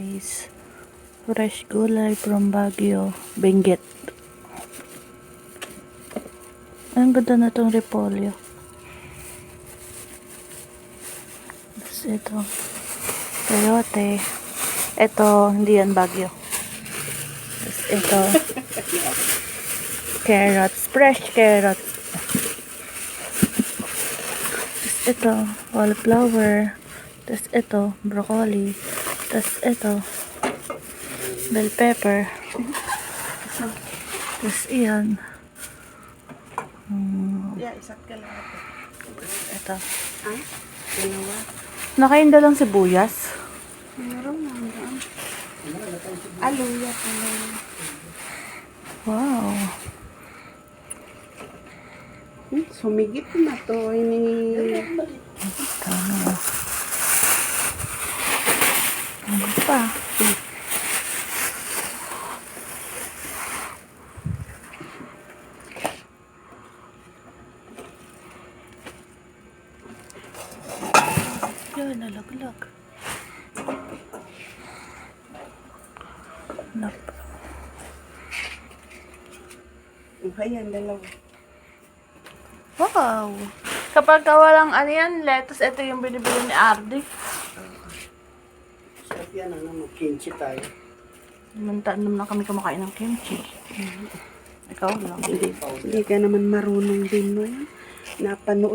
Guys, fresh gulay from Baguio, Benguet. Ang ganda na itong repolyo. Tapos ito, peyote. Ito, hindi yan Baguio. Tapos ito, carrots, fresh carrots. Tapos ito, cauliflower. Tapos ito, broccoli. Tapos ito, bell pepper. Tapos iyan. Yeah, isa't ka lang ito. Ito. Ah? Dalawa? Nakain lang sibuyas. Meron na. Aluya pa lang. Wow. Sumigit na to. Tama. Ano pa? Yan, nalaglag. Ayan, dalawa. Wow. Kapag walang ano yan, lettuce, ito yung binibili ni Ardi. Sarap yan, kimchi tayo. Naman na kami kumakain ng kimchi. Ikaw lang. Hindi ka naman marunong din mo yan. Napanood